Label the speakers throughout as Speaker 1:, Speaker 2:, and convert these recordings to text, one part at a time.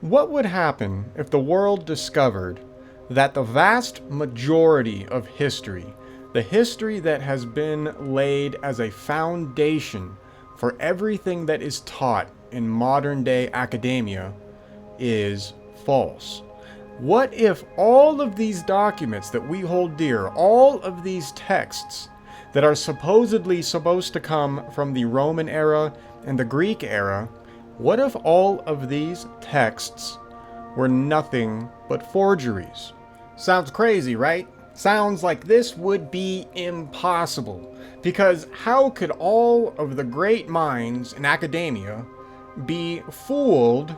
Speaker 1: What would happen if the world discovered that the vast majority of history, the history that has been laid as a foundation for everything that is taught in modern day academia, is false? What if all of these documents that we hold dear, all of these texts that are supposedly supposed to come from the Roman era and the Greek era, what if all of these texts were nothing but forgeries? Sounds crazy, right? Sounds like this would be impossible, because how could all of the great minds in academia be fooled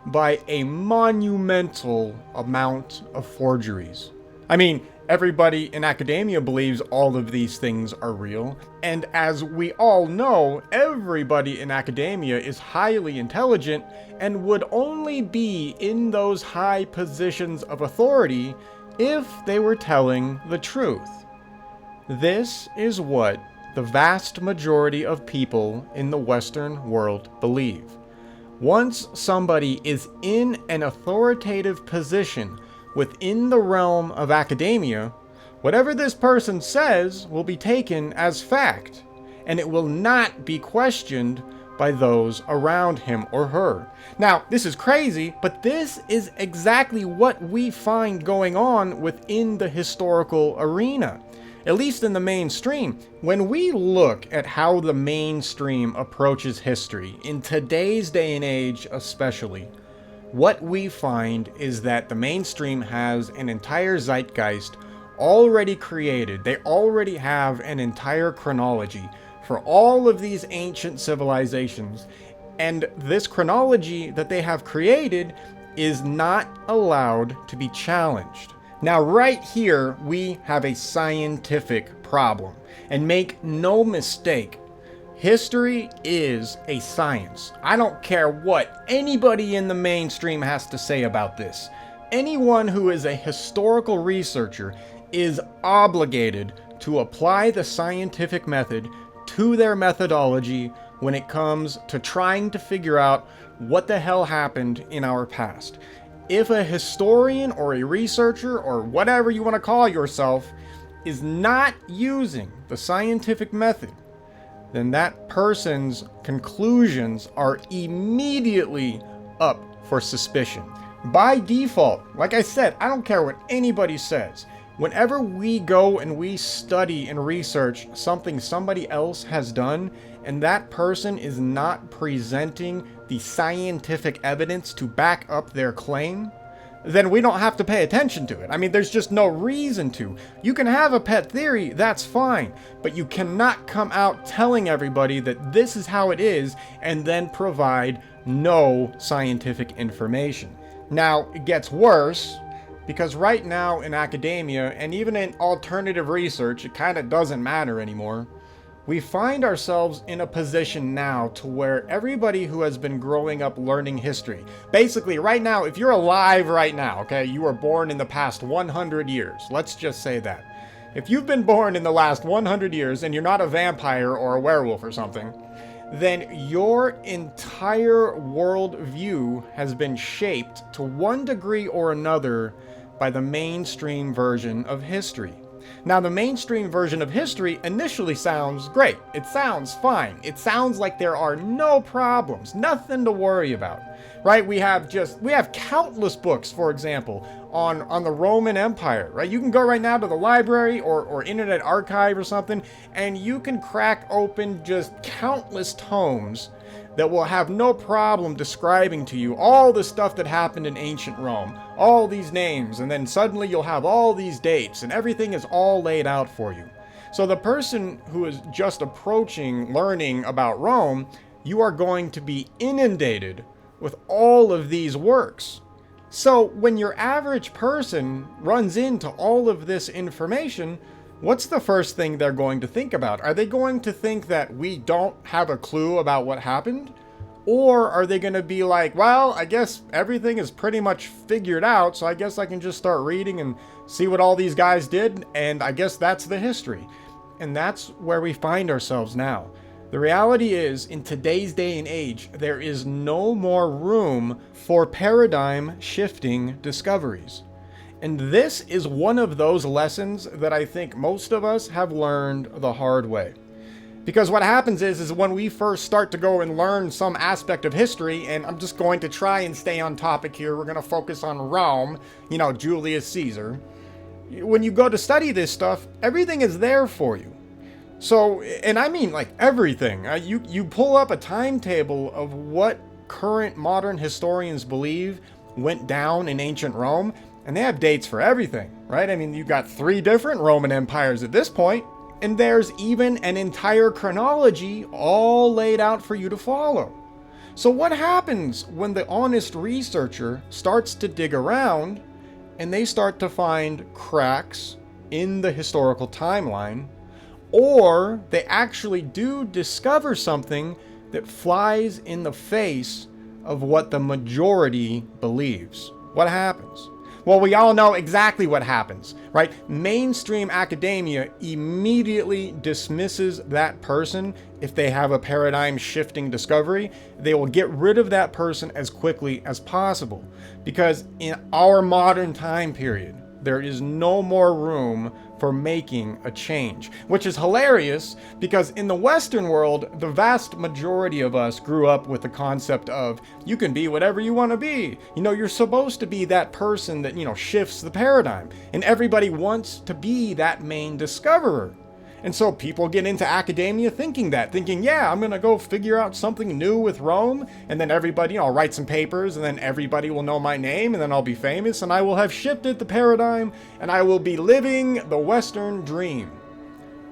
Speaker 1: by a monumental amount of forgeries? I mean, everybody in academia believes all of these things are real, and as we all know, everybody in academia is highly intelligent and would only be in those high positions of authority if they were telling the truth. This is what the vast majority of people in the Western world believe. Once somebody is in an authoritative position within the realm of academia, whatever this person says will be taken as fact, and it will not be questioned by those around him or her. Now, this is crazy, but this is exactly what we find going on within the historical arena, at least in the mainstream. When we look at how the mainstream approaches history, in today's day and age especially, what we find is that the mainstream has an entire zeitgeist already created. They already have an entire chronology for all of these ancient civilizations. And this chronology that they have created is not allowed to be challenged. Now, right here, we have a scientific problem. And make no mistake, history is a science. I don't care what anybody in the mainstream has to say about this. Anyone who is a historical researcher is obligated to apply the scientific method to their methodology when it comes to trying to figure out what the hell happened in our past. If a historian or a researcher or whatever you want to call yourself is not using the scientific method, then that person's conclusions are immediately up for suspicion. By default, like I said, I don't care what anybody says. Whenever we go and we study and research something somebody else has done, and that person is not presenting the scientific evidence to back up their claim, then we don't have to pay attention to it. I mean, there's just no reason to. You can have a pet theory, that's fine, but you cannot come out telling everybody that this is how it is and then provide no scientific information. Now, it gets worse, because right now in academia, and even in alternative research, it kind of doesn't matter anymore. We find ourselves in a position now to where everybody who has been growing up learning history, basically right now, if you're alive right now, okay, you were born in the past 100 years, let's just say that. If you've been born in the last 100 years and you're not a vampire or a werewolf or something, then your entire worldview has been shaped to one degree or another by the mainstream version of history. Now, the mainstream version of history initially sounds great. It sounds fine. It sounds like there are no problems, nothing to worry about, right? We have countless books, for example, on the Roman Empire, right? You can go right now to the library or Internet Archive or something, and you can crack open just countless tomes that will have no problem describing to you all the stuff that happened in ancient Rome, all these names, and then suddenly you'll have all these dates, and everything is all laid out for you. So the person who is just approaching learning about Rome, you are going to be inundated with all of these works. So when your average person runs into all of this information, what's the first thing they're going to think about? Are they going to think that we don't have a clue about what happened? Or are they going to be like, well, I guess everything is pretty much figured out, so I guess I can just start reading and see what all these guys did, and I guess that's the history. And that's where we find ourselves now. The reality is, in today's day and age, there is no more room for paradigm shifting discoveries. And this is one of those lessons that I think most of us have learned the hard way. Because what happens is when we first start to go and learn some aspect of history, and I'm just going to try and stay on topic here, we're going to focus on Rome, Julius Caesar. When you go to study this stuff, everything is there for you. So, and I mean like everything. You pull up a timetable of what current modern historians believe went down in ancient Rome, and they have dates for everything, right? I mean, you've got 3 different Roman empires at this point, and there's even an entire chronology all laid out for you to follow. So what happens when the honest researcher starts to dig around and they start to find cracks in the historical timeline, or they actually do discover something that flies in the face of what the majority believes? What happens? Well, we all know exactly what happens, right? Mainstream academia immediately dismisses that person if they have a paradigm shifting discovery. They will get rid of that person as quickly as possible, because in our modern time period, there is no more room for making a change, which is hilarious because in the Western world, the vast majority of us grew up with the concept of you can be whatever you want to be. You're supposed to be that person that, shifts the paradigm, and everybody wants to be that main discoverer. And so people get into academia thinking, yeah, I'm going to go figure out something new with Rome, and then everybody, I'll write some papers, and then everybody will know my name, and then I'll be famous, and I will have shifted the paradigm, and I will be living the Western dream.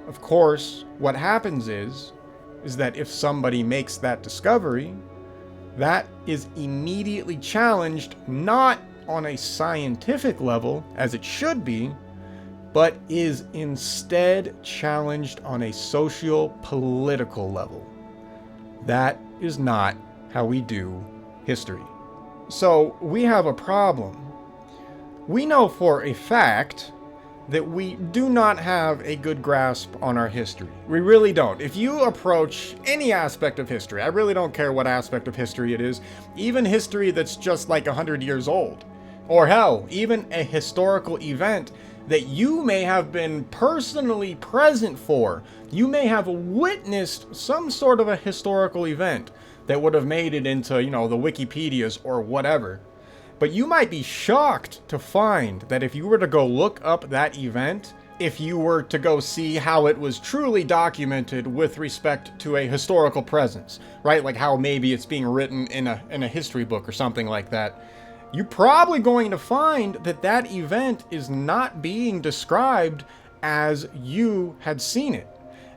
Speaker 1: Of course, what happens is that if somebody makes that discovery, that is immediately challenged, not on a scientific level, as it should be, but is instead challenged on a socio-political level. That is not how we do history. So we have a problem. We know for a fact that we do not have a good grasp on our history. We really don't. If you approach any aspect of history, I really don't care what aspect of history it is, even history that's just like 100 years old, or hell, even a historical event that you may have been personally present for. You may have witnessed some sort of a historical event that would have made it into, the Wikipedias or whatever. But you might be shocked to find that if you were to go look up that event, if you were to go see how it was truly documented with respect to a historical presence, right? Like how maybe it's being written in a history book or something like that. You're probably going to find that that event is not being described as you had seen it.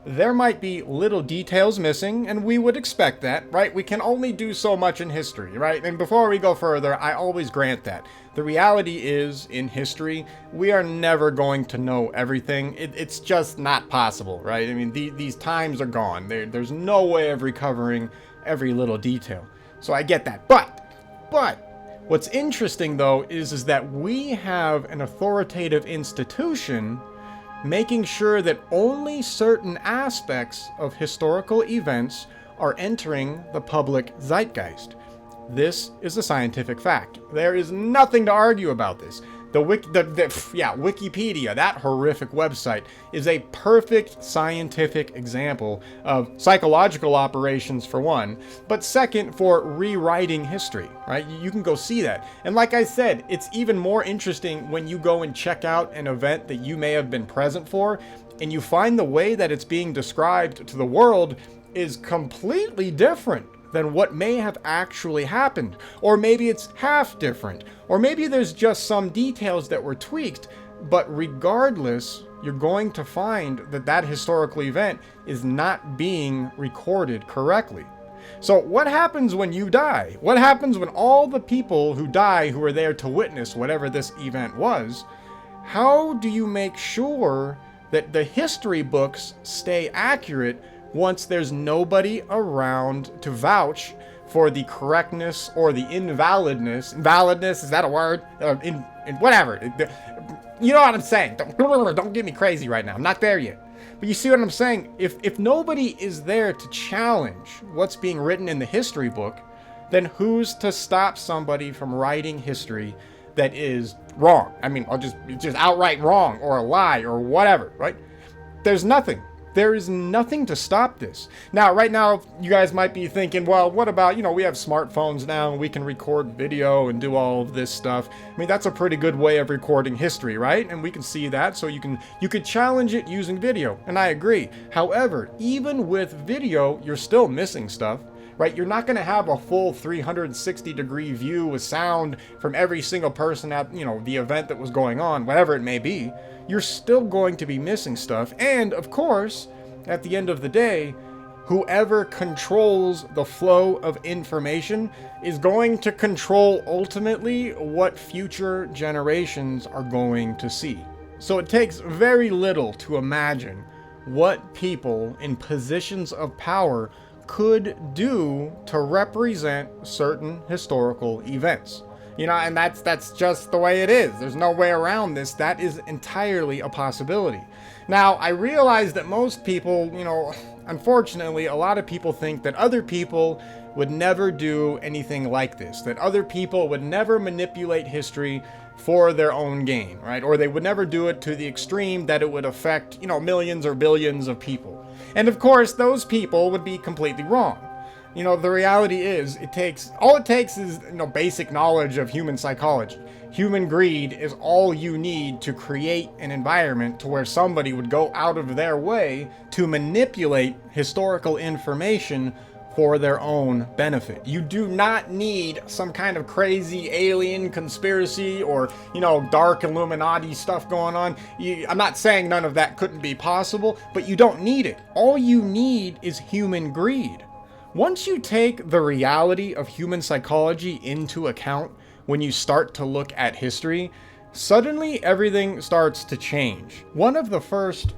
Speaker 1: There might be little details missing, and we would expect that, right? We can only do so much in history, right? And before we go further, I always grant that. The reality is, in history, we are never going to know everything. It's just not possible, right? I mean, these times are gone. There's no way of recovering every little detail. So I get that. But what's interesting, though, is that we have an authoritative institution making sure that only certain aspects of historical events are entering the public zeitgeist. This is a scientific fact. There is nothing to argue about this. Wikipedia, that horrific website, is a perfect scientific example of psychological operations for one, but second for rewriting history, right? You can go see that. And like I said, it's even more interesting when you go and check out an event that you may have been present for, and you find the way that it's being described to the world is completely different than what may have actually happened. Or maybe it's half different. Or maybe there's just some details that were tweaked. But regardless, you're going to find that that historical event is not being recorded correctly. So what happens when you die? What happens when all the people who die who were there to witness whatever this event was? How do you make sure that the history books stay accurate once there's nobody around to vouch for the correctness or the invalidness? Invalidness, is that a word? Whatever. You know what I'm saying. Don't get me crazy right now. I'm not there yet. But you see what I'm saying? If nobody is there to challenge what's being written in the history book, then who's to stop somebody from writing history that is wrong? I mean, it's just outright wrong or a lie or whatever, right? There's nothing. There is nothing to stop this. Now, right now, you guys might be thinking, well, what about, we have smartphones now and we can record video and do all of this stuff. I mean, that's a pretty good way of recording history, right? And we can see that, so you could challenge it using video, and I agree. However, even with video, you're still missing stuff, right? You're not going to have a full 360-degree view with sound from every single person at, the event that was going on, whatever it may be. You're still going to be missing stuff. And of course, at the end of the day, whoever controls the flow of information is going to control ultimately what future generations are going to see. So it takes very little to imagine what people in positions of power could do to represent certain historical events. And that's just the way it is. There's no way around this. That is entirely a possibility. Now, I realize that most people, unfortunately, a lot of people think that other people would never do anything like this, that other people would never manipulate history for their own gain, right? Or they would never do it to the extreme that it would affect, millions or billions of people. And of course, those people would be completely wrong. The reality is, all it takes is, basic knowledge of human psychology. Human greed is all you need to create an environment to where somebody would go out of their way to manipulate historical information for their own benefit. You do not need some kind of crazy alien conspiracy or, dark Illuminati stuff going on. I'm not saying none of that couldn't be possible, but you don't need it. All you need is human greed. Once you take the reality of human psychology into account when you start to look at history, suddenly everything starts to change. One of the first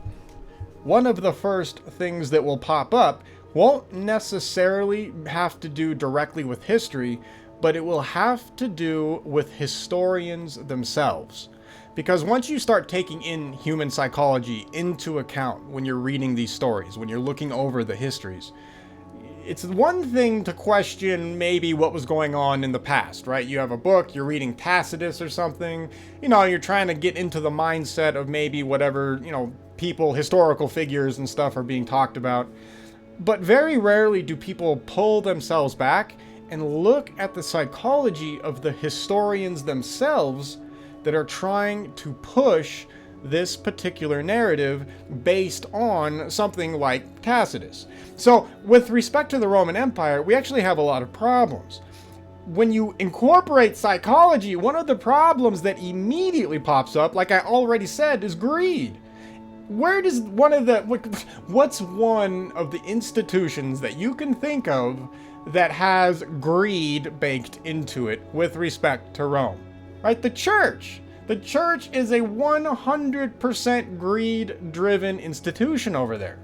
Speaker 1: things that will pop up won't necessarily have to do directly with history, but it will have to do with historians themselves. Because once you start taking in human psychology into account when you're reading these stories, when you're looking over the histories, it's one thing to question maybe what was going on in the past, right? You have a book, you're reading Tacitus or something, you're trying to get into the mindset of maybe whatever, people, historical figures and stuff are being talked about. But very rarely do people pull themselves back and look at the psychology of the historians themselves that are trying to push this particular narrative based on something like Tacitus. So, with respect to the Roman Empire, we actually have a lot of problems. When you incorporate psychology, one of the problems that immediately pops up, like I already said, is greed. What's one of the institutions that you can think of that has greed baked into it with respect to Rome? Right? The church. The church is a 100% greed-driven institution over there.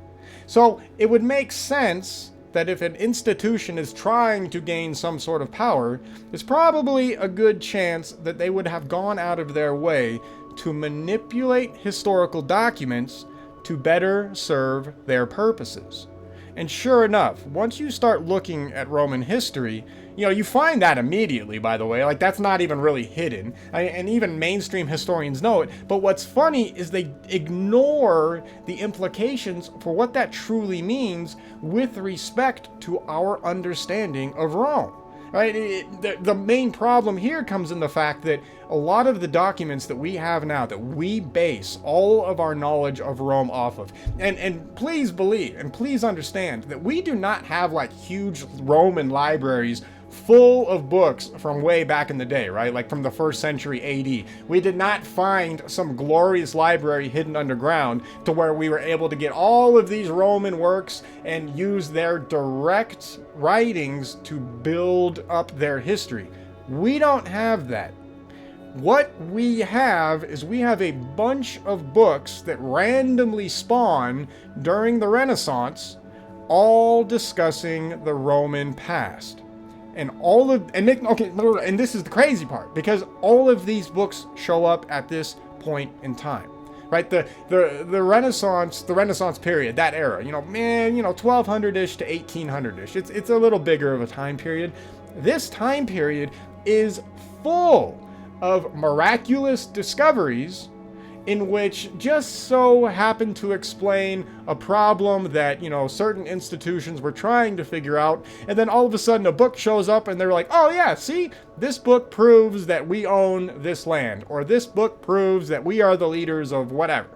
Speaker 1: So it would make sense that if an institution is trying to gain some sort of power, there's probably a good chance that they would have gone out of their way to manipulate historical documents to better serve their purposes. And sure enough, once you start looking at Roman history, you find that immediately, by the way. Like, that's not even really hidden. And even mainstream historians know it. But what's funny is they ignore the implications for what that truly means with respect to our understanding of Rome. Right? The main problem here comes in the fact that a lot of the documents that we have now, that we base all of our knowledge of Rome off of, and please believe, and please understand that we do not have like huge Roman libraries full of books from way back in the day, right? Like from the 1st century AD. We did not find some glorious library hidden underground to where we were able to get all of these Roman works and use their direct writings to build up their history. We don't have that. What we have is we have a bunch of books that randomly spawn during the Renaissance, all discussing the Roman past. And this is the crazy part, because all of these books show up at this point in time, right? The Renaissance period, that era, 1200-ish to 1800-ish. It's a little bigger of a time period. This time period is full of miraculous discoveries in which just so happen to explain a problem that, certain institutions were trying to figure out, and then all of a sudden a book shows up and they're like, oh yeah, see, this book proves that we own this land, or this book proves that we are the leaders of whatever.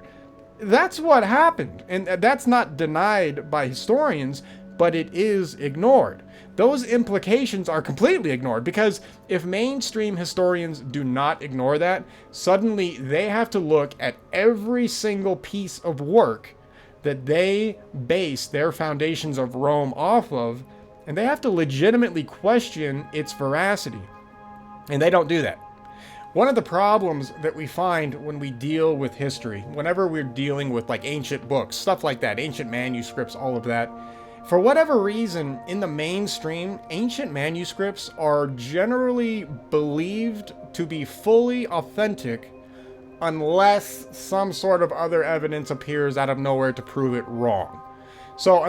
Speaker 1: That's what happened, and that's not denied by historians, but it is ignored. Those implications are completely ignored, because if mainstream historians do not ignore that, suddenly they have to look at every single piece of work that they base their foundations of Rome off of, and they have to legitimately question its veracity. And they don't do that. One of the problems that we find when we deal with history, whenever we're dealing with like ancient books, stuff like that, ancient manuscripts, all of that, for whatever reason, in the mainstream, ancient manuscripts are generally believed to be fully authentic unless some sort of other evidence appears out of nowhere to prove it wrong. So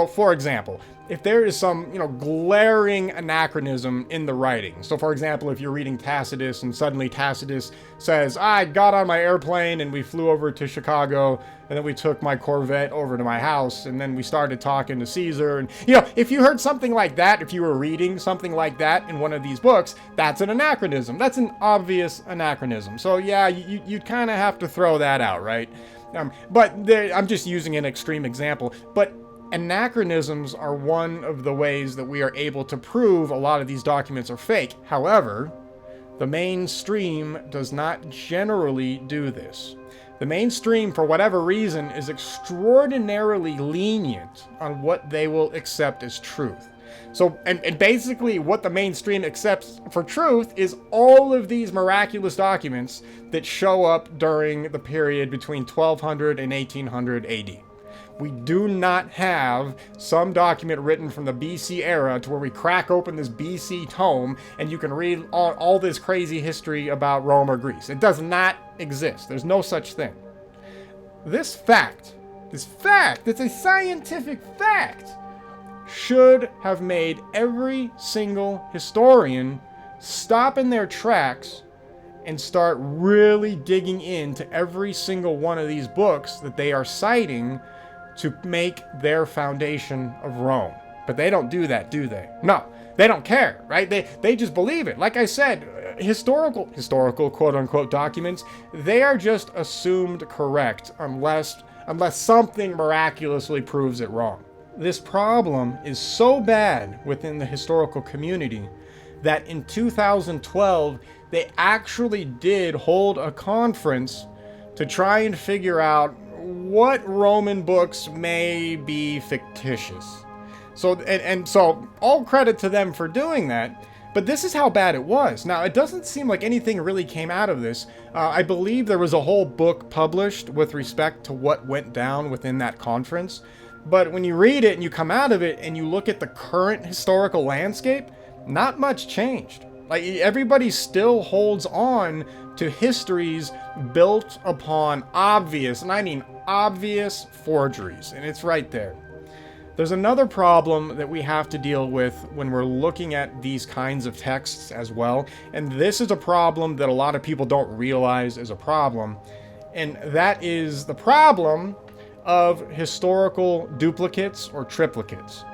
Speaker 1: for example, if there is some, glaring anachronism in the writing. So for example, if you're reading Tacitus and suddenly Tacitus says, I got on my airplane and we flew over to Chicago, and then we took my Corvette over to my house, and then we started talking to Caesar. And, if you heard something like that, if you were reading something like that in one of these books, that's an anachronism. That's an obvious anachronism. So yeah, you'd kind of have to throw that out, right? I'm just using an extreme example, but anachronisms are one of the ways that we are able to prove a lot of these documents are fake. However, the mainstream does not generally do this. The mainstream, for whatever reason, is extraordinarily lenient on what they will accept as truth. So, and basically what the mainstream accepts for truth is all of these miraculous documents that show up during the period between 1200 and 1800 AD. We do not have some document written from the BC era to where we crack open this BC tome and you can read all this crazy history about Rome or Greece. It does not exist. There's no such thing. This fact, it's a scientific fact, should have made every single historian stop in their tracks and start really digging into every single one of these books that they are citing to make their foundation of Rome. But they don't do that, do they? No, they don't care, right? They just believe it. Like I said, historical quote-unquote documents, they are just assumed correct unless something miraculously proves it wrong. This problem is so bad within the historical community that in 2012, they actually did hold a conference to try and figure out what Roman books may be fictitious. So all credit to them for doing that, but this is how bad it was. Now, it doesn't seem like anything really came out of this. I believe there was a whole book published with respect to what went down within that conference, but when you read it and you come out of it and you look at the current historical landscape, not much changed. Like, everybody still holds on to histories built upon obvious, and I mean obvious, forgeries, and it's right there. There's another problem that we have to deal with when we're looking at these kinds of texts as well, and this is a problem that a lot of people don't realize is a problem, and that is the problem of historical duplicates or triplicates.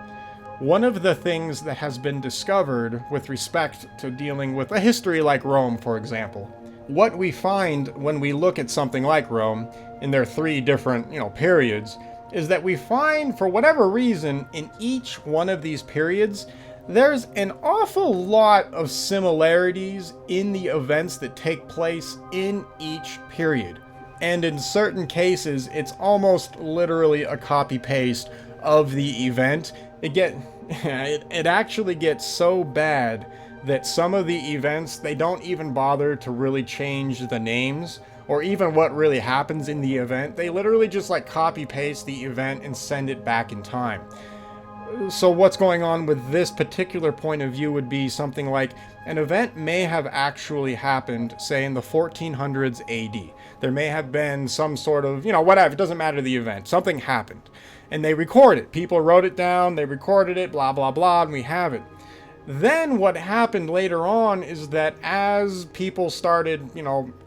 Speaker 1: One of the things that has been discovered with respect to dealing with a history like Rome, for example, what we find when we look at something like Rome in their three different, periods, is that we find, for whatever reason, in each one of these periods, there's an awful lot of similarities in the events that take place in each period. And in certain cases, it's almost literally a copy-paste of the event. It actually gets so bad that some of the events, they don't even bother to really change the names or even what really happens in the event. They literally just copy paste the event and send it back in time. So what's going on with this particular point of view would be something like an event may have actually happened, say in the 1400s AD. There may have been some sort of, whatever, it doesn't matter the event. Something happened. And they record it. People wrote it down, they recorded it, blah, blah, blah, and we have it. Then what happened later on is that as people started,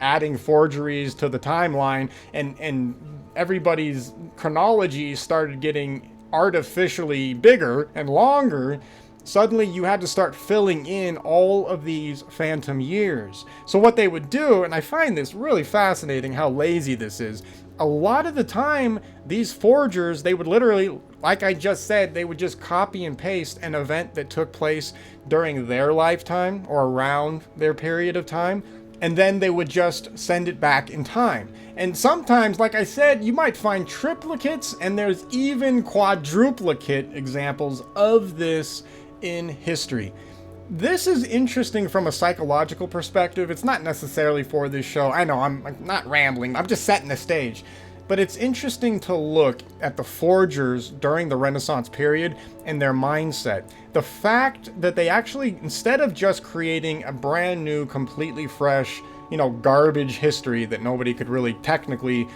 Speaker 1: adding forgeries to the timeline and everybody's chronology started getting artificially bigger and longer, suddenly you had to start filling in all of these phantom years. So what they would do, and I find this really fascinating how lazy this is, a lot of the time these forgers, they would literally, like I just said, they would just copy and paste an event that took place during their lifetime or around their period of time, and then they would just send it back in time. And sometimes, like I said, you might find triplicates, and there's even quadruplicate examples of this in history. This is interesting from a psychological perspective. It's not necessarily for this show. I know I'm not rambling. I'm just setting the stage. But it's interesting to look at the forgers during the Renaissance period and their mindset. The fact that they actually, instead of just creating a brand new, completely fresh, garbage history that nobody could really technically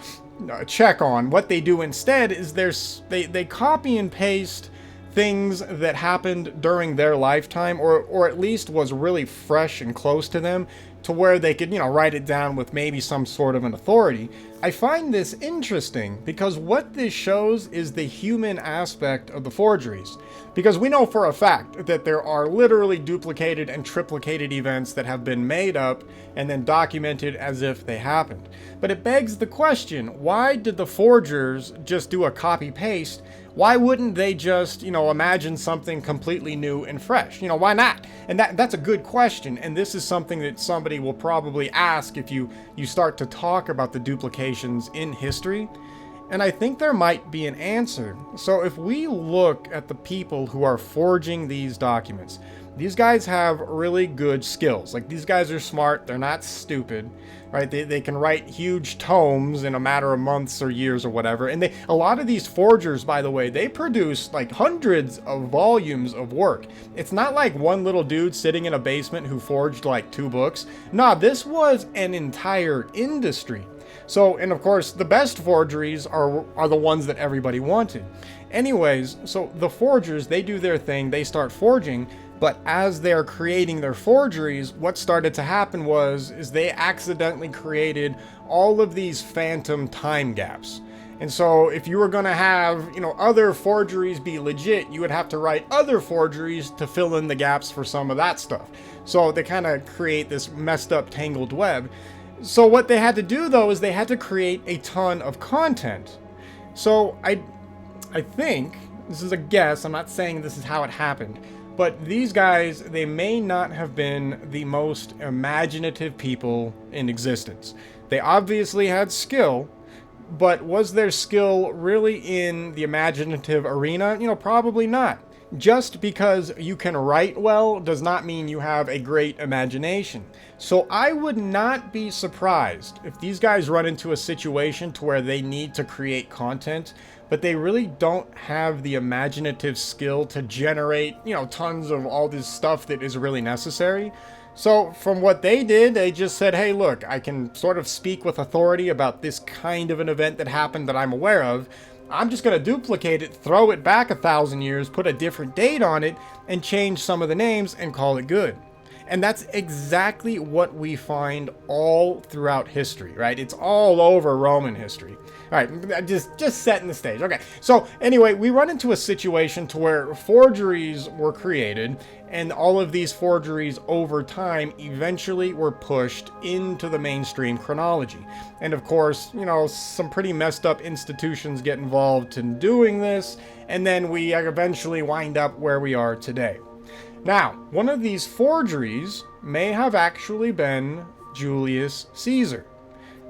Speaker 1: check on, what they do instead is they copy and paste things that happened during their lifetime, or at least was really fresh and close to them, to where they could, write it down with maybe some sort of an authority. I find this interesting because what this shows is the human aspect of the forgeries. Because we know for a fact that there are literally duplicated and triplicated events that have been made up and then documented as if they happened. But it begs the question, why did the forgers just do a copy-paste? Why wouldn't they just, imagine something completely new and fresh? Why not? And that's a good question, and this is something that somebody will probably ask if you start to talk about the duplications in history. And I think there might be an answer. So if we look at the people who are forging these documents, these guys have really good skills. Like, these guys are smart, they're not stupid, right? They can write huge tomes in a matter of months or years or whatever. And a lot of these forgers, by the way, they produce like hundreds of volumes of work. It's not like one little dude sitting in a basement who forged like 2 books. Nah, this was an entire industry. So, and of course, the best forgeries are the ones that everybody wanted. Anyways, so the forgers, they do their thing, they start forging, but as they're creating their forgeries, what started to happen is they accidentally created all of these phantom time gaps. And so if you were going to have, other forgeries be legit, you would have to write other forgeries to fill in the gaps for some of that stuff. So they kind of create this messed up tangled web. So what they had to do, though, is they had to create a ton of content. So I think, this is a guess, I'm not saying this is how it happened, but these guys, they may not have been the most imaginative people in existence. They obviously had skill, but was their skill really in the imaginative arena? Probably not. Just because you can write well does not mean you have a great imagination. So I would not be surprised if these guys run into a situation to where they need to create content, but they really don't have the imaginative skill to generate, tons of all this stuff that is really necessary. So from what they did, they just said, hey, look, I can sort of speak with authority about this kind of an event that happened that I'm aware of. I'm just going to duplicate it, throw it back 1,000 years, put a different date on it, and change some of the names and call it good. And that's exactly what we find all throughout history, right? It's all over Roman history. All right, just setting the stage. Okay, so anyway, we run into a situation to where forgeries were created, and all of these forgeries over time eventually were pushed into the mainstream chronology. And of course, some pretty messed up institutions get involved in doing this, and then we eventually wind up where we are today. Now, one of these forgeries may have actually been Julius Caesar.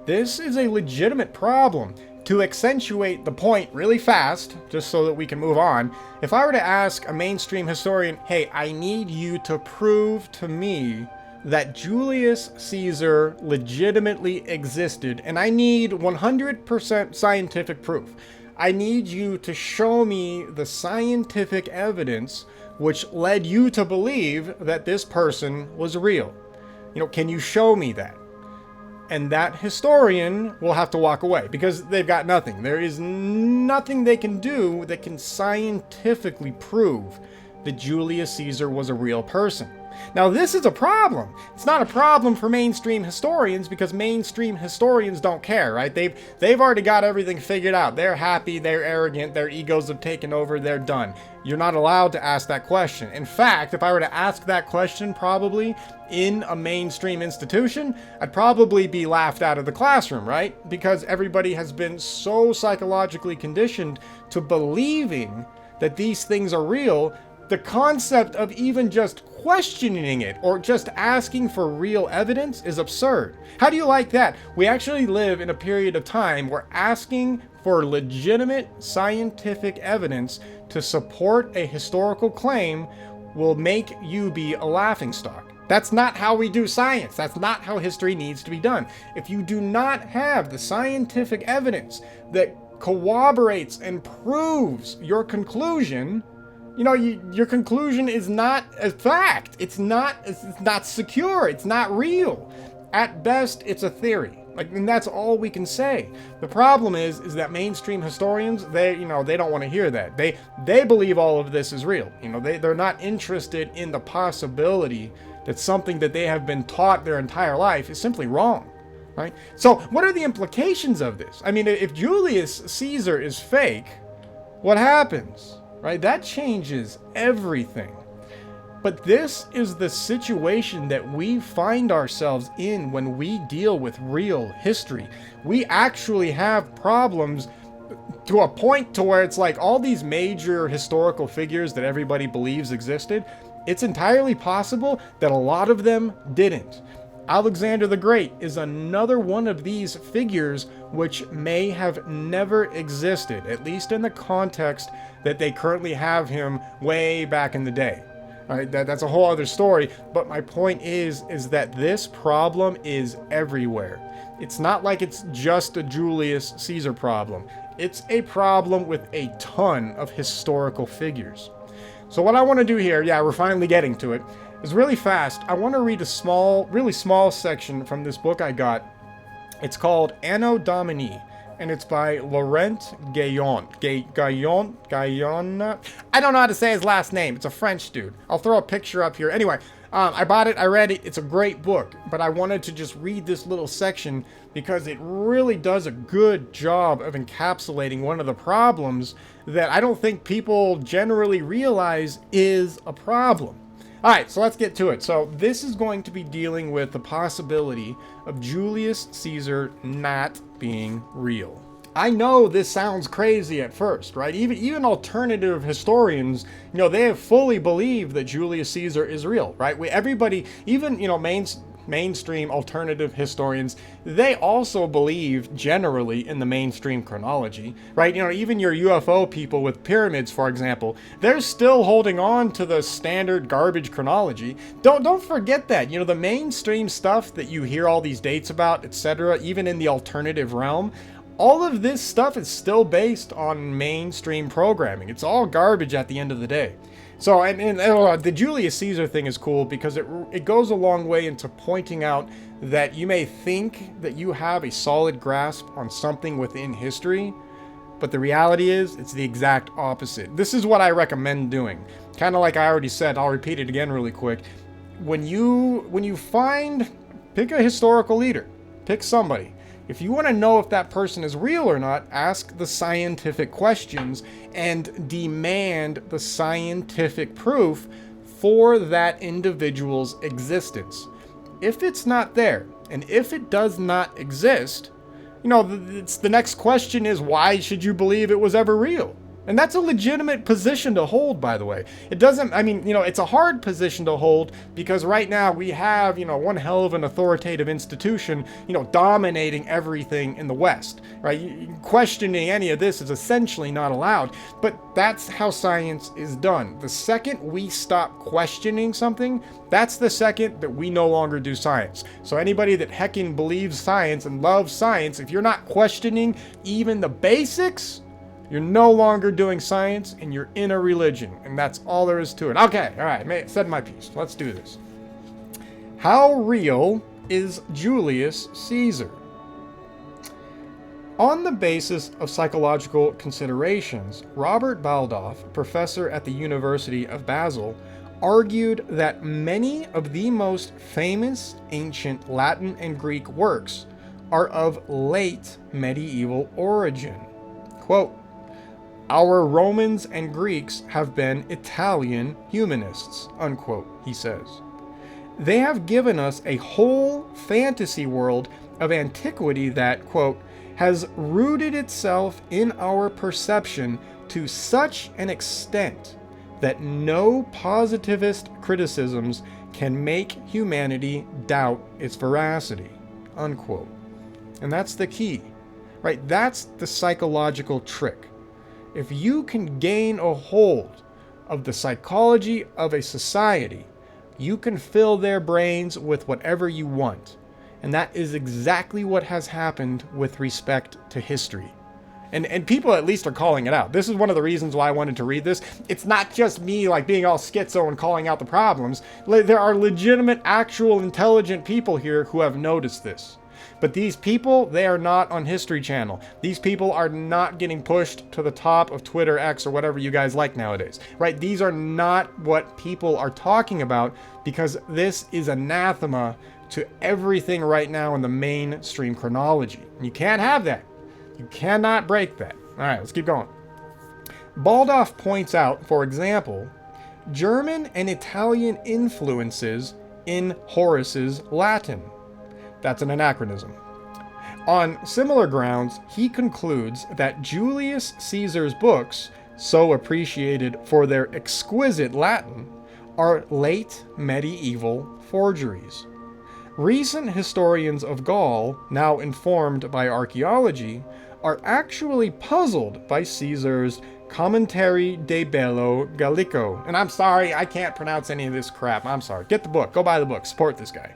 Speaker 1: This is a legitimate problem. To accentuate the point really fast, just so that we can move on, if I were to ask a mainstream historian, hey, I need you to prove to me that Julius Caesar legitimately existed, and I need 100% scientific proof. I need you to show me the scientific evidence which led you to believe that this person was real. Can you show me that? And that historian will have to walk away because they've got nothing. There is nothing they can do that can scientifically prove that Julius Caesar was a real person. Now, this is a problem. It's not a problem for mainstream historians because mainstream historians don't care, right? They've already got everything figured out. They're happy, they're arrogant, their egos have taken over, they're done. You're not allowed to ask that question. In fact, if I were to ask that question probably in a mainstream institution, I'd probably be laughed out of the classroom, right? Because everybody has been so psychologically conditioned to believing that these things are real. The concept of even just questioning it or just asking for real evidence is absurd. How do you like that? We actually live in a period of time where asking for legitimate scientific evidence to support a historical claim will make you be a laughingstock. That's not how we do science. That's not how history needs to be done. If you do not have the scientific evidence that corroborates and proves your conclusion, your conclusion is not a fact. It's not secure. It's not real. At best, it's a theory. And that's all we can say. The problem is that mainstream historians, they don't want to hear that. They believe all of this is real. They're not interested in the possibility that something that they have been taught their entire life is simply wrong. Right? So, what are the implications of this? If Julius Caesar is fake, what happens? Right? That changes everything. But this is the situation that we find ourselves in when we deal with real history. We actually have problems to a point to where it's like all these major historical figures that everybody believes existed, it's entirely possible that a lot of them didn't. Alexander the Great is another one of these figures which may have never existed, at least in the context that they currently have him way back in the day. All right, that's a whole other story, but my point is that this problem is everywhere. It's not like it's just a Julius Caesar problem. It's a problem with a ton of historical figures. So what I want to do here, we're finally getting to it, is really fast. I want to read a really small section from this book I got. It's called Anno Domini, and it's by Laurent Gaillon. Gaillon? I don't know how to say his last name. It's a French dude. I'll throw a picture up here. Anyway, I bought it. I read it. It's a great book, but I wanted to just read this little section because it really does a good job of encapsulating one of the problems that I don't think people generally realize is a problem. All right, so let's get to it. So this is going to be dealing with the possibility of Julius Caesar not being real. I know this sounds crazy at first, right? Even alternative historians, they have fully believed that Julius Caesar is real, right? Everybody, even, mainstream alternative historians, they also believe generally in the mainstream chronology, right? Even your UFO people with pyramids, for example, they're still holding on to the standard garbage chronology. Don't forget that. The mainstream stuff that you hear all these dates about, etc., even in the alternative realm, all of this stuff is still based on mainstream programming. It's all garbage at the end of the day. So, and the Julius Caesar thing is cool because it goes a long way into pointing out that you may think that you have a solid grasp on something within history, but the reality is it's the exact opposite. This is what I recommend doing. Kind of like I already said, I'll repeat it again really quick. When you pick a historical leader, pick somebody. If you want to know if that person is real or not, ask the scientific questions and demand the scientific proof for that individual's existence. If it's not there, and if it does not exist, the next question is, why should you believe it was ever real? And that's a legitimate position to hold, by the way. It's a hard position to hold because right now we have, one hell of an authoritative institution, dominating everything in the West, right? Questioning any of this is essentially not allowed, but that's how science is done. The second we stop questioning something, that's the second that we no longer do science. So anybody that heckin' believes science and loves science, if you're not questioning even the basics, You're no longer doing science, and you're in a religion, and that's all there is to it. Okay, all right, said my piece. Let's do this. How real is Julius Caesar? On the basis of psychological considerations, Robert Baldauf, professor at the University of Basel, argued that many of the most famous ancient Latin and Greek works are of late medieval origin. Quote, "Our Romans and Greeks have been Italian humanists," unquote, he says. "They have given us a whole fantasy world of antiquity that," quote, "has rooted itself in our perception to such an extent that no positivist criticisms can make humanity doubt its veracity," unquote. And that's the key, right? That's the psychological trick. If you can gain a hold of the psychology of a society, you can fill their brains with whatever you want. And that is exactly what has happened with respect to history. And people at least are calling it out. This is one of the reasons why I wanted to read this. It's not just me like being all schizo and calling out the problems. There are legitimate, actual, intelligent people here who have noticed this. But these people, they are not on History Channel. These people are not getting pushed to the top of Twitter, X, or whatever you guys like nowadays, right? These are not what people are talking about, because this is anathema to everything right now in the mainstream chronology. You can't have that. You cannot break that. All right, let's keep going. Baldauf points out, for example, German and Italian influences in Horace's Latin. That's an anachronism. On similar grounds, he concludes that Julius Caesar's books, so appreciated for their exquisite Latin, are late medieval forgeries. Recent historians of Gaul, now informed by archaeology, are actually puzzled by Caesar's Commentary de Bello Gallico. And I'm sorry, I can't pronounce any of this crap. I'm sorry. Get the book. Go buy the book. Support this guy.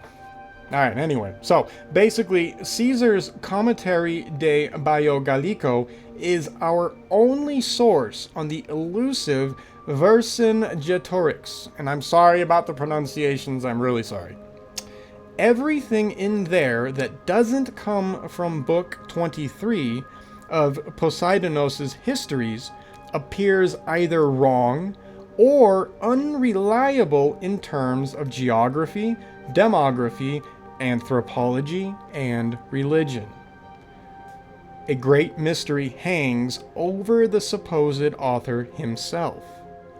Speaker 1: All right, anyway. So, basically, Caesar's Commentary de Bello Gallico is our only source on the elusive Vercingetorix. And I'm sorry about the pronunciations. I'm really sorry. Everything in there that doesn't come from Book 23 of Poseidonos' Histories appears either wrong or unreliable in terms of geography, demography, anthropology, and religion. A great mystery hangs over the supposed author himself.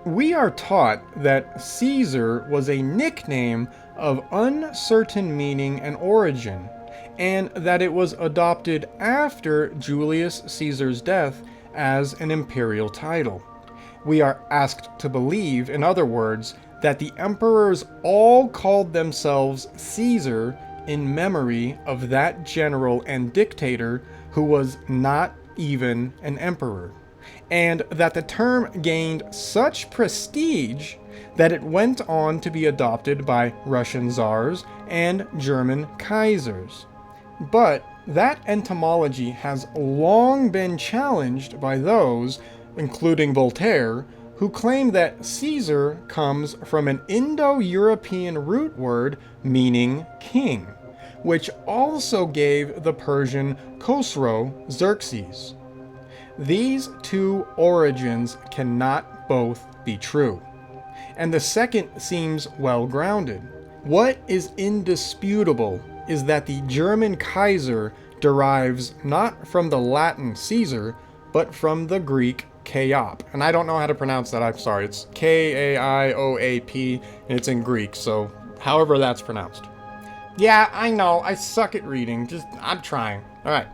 Speaker 1: We are taught that Caesar was a nickname of uncertain meaning and origin, and that it was adopted after Julius Caesar's death as an imperial title. We are asked to believe, in other words, that the emperors all called themselves Caesar in memory of that general and dictator who was not even an emperor, and that the term gained such prestige that it went on to be adopted by Russian czars and German kaisers. But that etymology has long been challenged by those, including Voltaire, who claim that Caesar comes from an Indo-European root word meaning king, which also gave the Persian Khosrow Xerxes. These two origins cannot both be true, and the second seems well grounded. What is indisputable is that the German Kaiser derives not from the Latin Caesar, but from the Greek Keop. And I don't know how to pronounce that, I'm sorry. It's K-A-I-O-A-P, and it's in Greek, so however that's pronounced. Yeah, I know, I suck at reading, I'm trying. All right.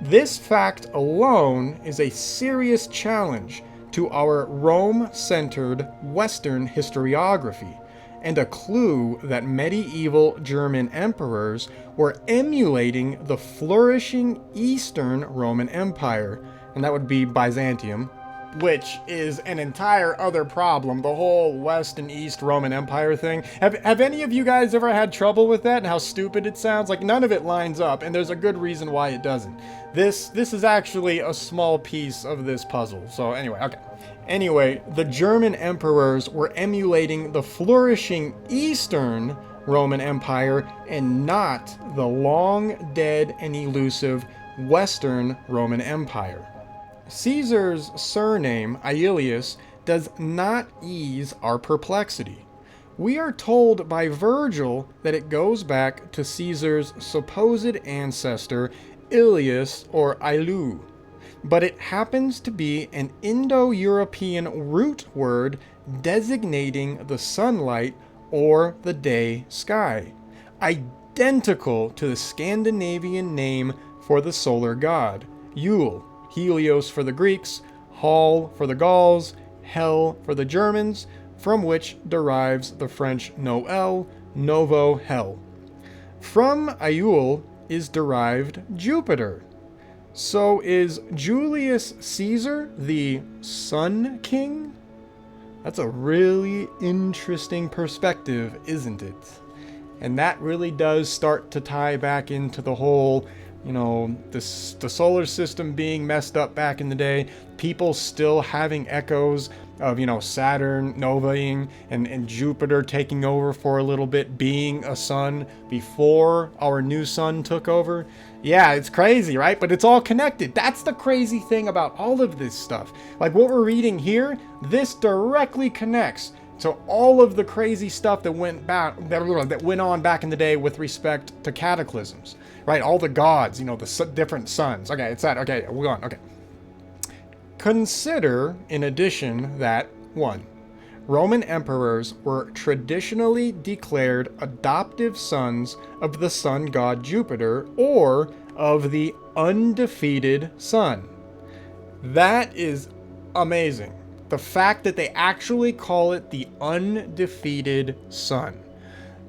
Speaker 1: This fact alone is a serious challenge to our Rome-centered Western historiography, and a clue that medieval German emperors were emulating the flourishing Eastern Roman Empire, and that would be Byzantium, which is an entire other problem, the whole West and East Roman Empire thing. Have any of you guys ever had trouble with that and how stupid it sounds? Like, none of it lines up, and there's a good reason why it doesn't. This is actually a small piece of this puzzle. So anyway, okay. Anyway, the German emperors were emulating the flourishing Eastern Roman Empire and not the long dead and elusive Western Roman Empire. Caesar's surname, Aelius, does not ease our perplexity. We are told by Virgil that it goes back to Caesar's supposed ancestor, Ilius or Ailou, but it happens to be an Indo-European root word designating the sunlight or the day sky, identical to the Scandinavian name for the solar god, Yule. Helios for the Greeks, Hall for the Gauls, Hell for the Germans, from which derives the French Noël, Novo Hell. From Aeol is derived Jupiter. So is Julius Caesar the Sun King? That's a really interesting perspective, isn't it? And that really does start to tie back into the whole, the solar system being messed up back in the day, people still having echoes of, Saturn novaing and Jupiter taking over for a little bit, being a sun before our new sun took over. Yeah, it's crazy, right? But it's all connected. That's the crazy thing about all of this stuff. Like what we're reading here, this directly connects to all of the crazy stuff that went on back in the day with respect to cataclysms, right? All the gods, the different suns. Okay, it's that. Okay, we're going. Okay. Consider, in addition, that 1. Roman emperors were traditionally declared adoptive sons of the sun god Jupiter or of the undefeated sun. That is amazing. The fact that they actually call it the undefeated sun.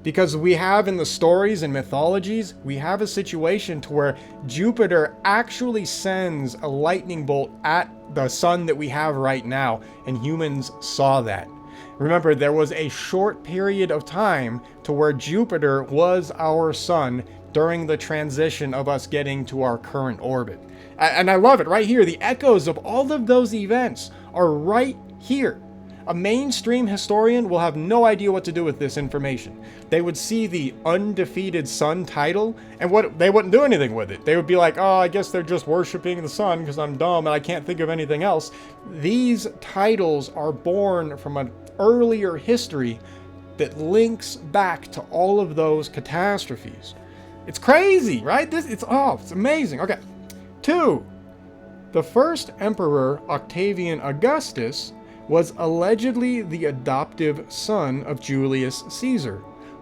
Speaker 1: Because we have in the stories and mythologies, we have a situation to where Jupiter actually sends a lightning bolt at the sun that we have right now, and humans saw that. Remember, there was a short period of time to where Jupiter was our sun during the transition of us getting to our current orbit. And I love it right here. The echoes of all of those events are right here. A mainstream historian will have no idea what to do with this information. They would see the undefeated sun title and they wouldn't do anything with it. They would be like, oh, I guess they're just worshiping the sun because I'm dumb and I can't think of anything else. These titles are born from an earlier history that links back to all of those catastrophes. It's crazy, right? It's amazing. Okay. 2. The first emperor, Octavian Augustus, was allegedly the adoptive son of Julius Caesar,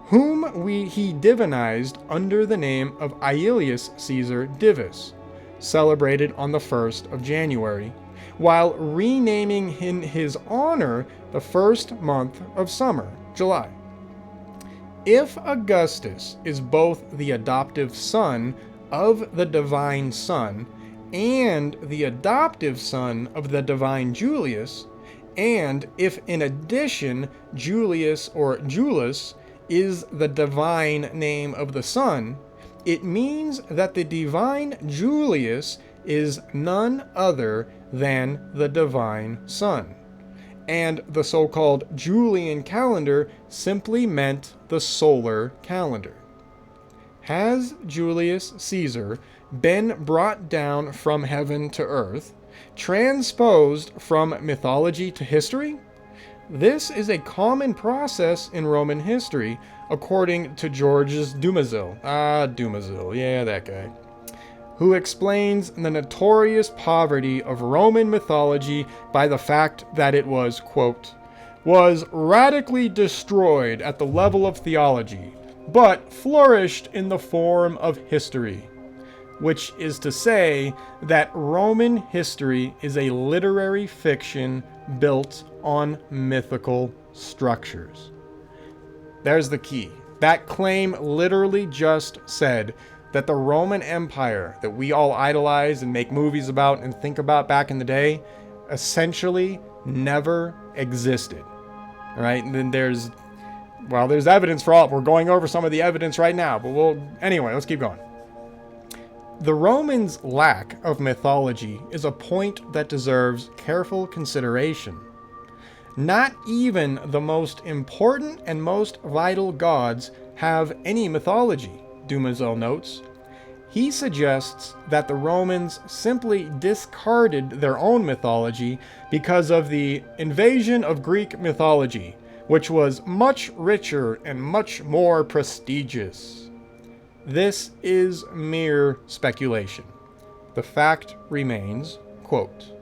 Speaker 1: whom he divinized under the name of Aelius Caesar Divus, celebrated on the 1st of January, while renaming in his honor the first month of summer, July. If Augustus is both the adoptive son of the divine son and the adoptive son of the divine Julius, and if in addition Julius or Julius is the divine name of the son, it means that the divine Julius is none other than the divine son. And the so-called Julian calendar simply meant the solar calendar. Has Julius Caesar been brought down from heaven to earth, transposed from mythology to history? This is a common process in Roman history, according to Georges Dumézil. Dumézil, yeah, that guy. Who explains the notorious poverty of Roman mythology by the fact that it was, quote, was radically destroyed at the level of theology, but flourished in the form of history. Which is to say that Roman history is a literary fiction built on mythical structures. There's the key. That claim literally just said that the Roman Empire that we all idolize and make movies about and think about back in the day essentially never existed. All right, and then there's evidence for all. We're going over some of the evidence right now, but anyway, let's keep going. The Romans' lack of mythology is a point that deserves careful consideration. Not even the most important and most vital gods have any mythology, Dumazel notes. He suggests that the Romans simply discarded their own mythology because of the invasion of Greek mythology, which was much richer and much more prestigious. This is mere speculation. The fact remains, quote,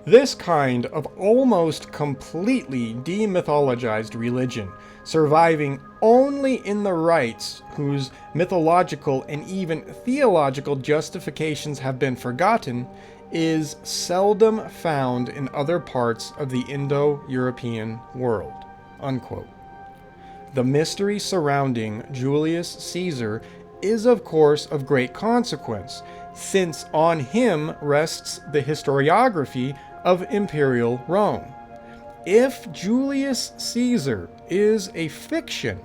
Speaker 1: "This kind of almost completely demythologized religion, surviving only in the rites whose mythological and even theological justifications have been forgotten, is seldom found in other parts of the Indo-European world." Unquote. The mystery surrounding Julius Caesar is of course of great consequence, since on him rests the historiography of imperial Rome. If Julius Caesar is a fiction,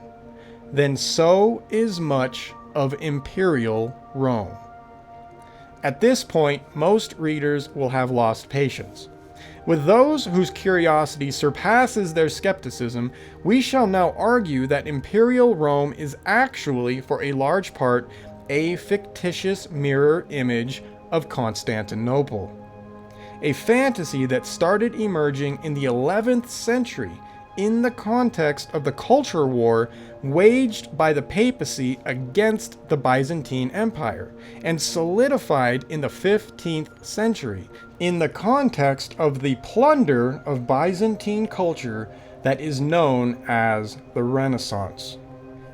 Speaker 1: then so is much of imperial Rome. At this point, most readers will have lost patience. With those whose curiosity surpasses their skepticism, we shall now argue that imperial Rome is actually, for a large part, a fictitious mirror image of Constantinople. A fantasy that started emerging in the 11th century in the context of the culture war waged by the papacy against the Byzantine Empire, and solidified in the 15th century in the context of the plunder of Byzantine culture that is known as the Renaissance.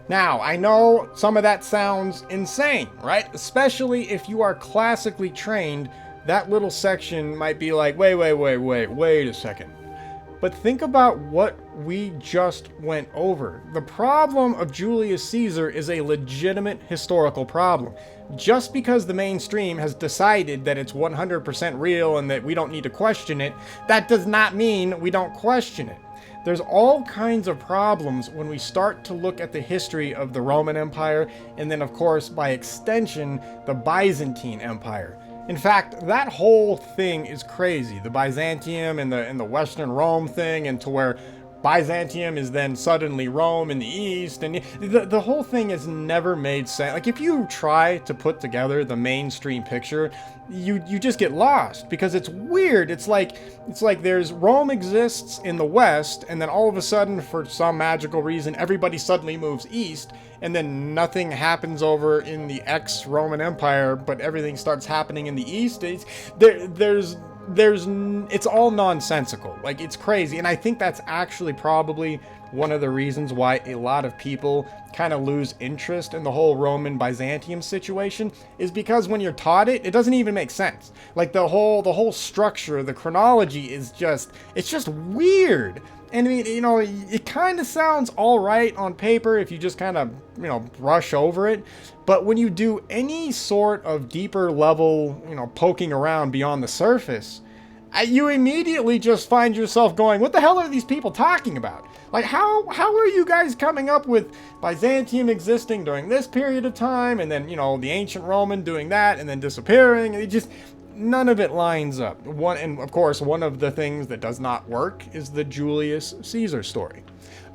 Speaker 1: Now, I know some of that sounds insane, right? Especially if you are classically trained, that little section might be like, wait a second. But think about what we just went over. The problem of Julius Caesar is a legitimate historical problem. Just because the mainstream has decided that it's 100% real and that we don't need to question it, that does not mean we don't question it. There's all kinds of problems when we start to look at the history of the Roman Empire, and then of course, by extension, the Byzantine Empire. In fact, that whole thing is crazy. The Byzantium and the Western Rome thing, and to where Byzantium is then suddenly Rome in the East, and the whole thing has never made sense. Like, if you try to put together the mainstream picture, you just get lost, because it's weird. It's like there's Rome exists in the West, and then all of a sudden, for some magical reason, everybody suddenly moves east, and then nothing happens over in the ex-Roman Empire, but everything starts happening in the East. It's all nonsensical. Like, it's crazy. And I think that's actually probably one of the reasons why a lot of people kind of lose interest in the whole Roman Byzantium situation, is because when you're taught it doesn't even make sense. Like, the whole structure, the chronology is it's just weird. And I mean, it kind of sounds all right on paper if you just kind of, brush over it. But when you do any sort of deeper level, poking around beyond the surface, you immediately just find yourself going, what the hell are these people talking about? Like, how are you guys coming up with Byzantium existing during this period of time, and then, the ancient Roman doing that and then disappearing? None of it lines up. And of course, one of the things that does not work is the Julius Caesar story.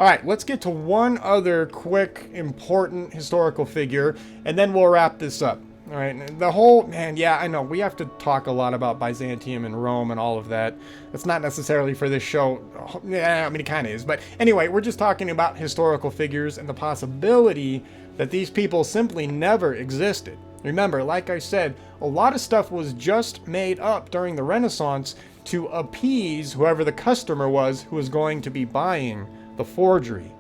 Speaker 1: All right, let's get to one other quick, important historical figure, and then we'll wrap this up. All right, I know we have to talk a lot about Byzantium and Rome and all of that. It's not necessarily for this show. Yeah, I mean, it kind of is. But anyway, we're just talking about historical figures and the possibility that these people simply never existed. Remember, like I said, a lot of stuff was just made up during the Renaissance to appease whoever the customer was who was going to be buying the forgery.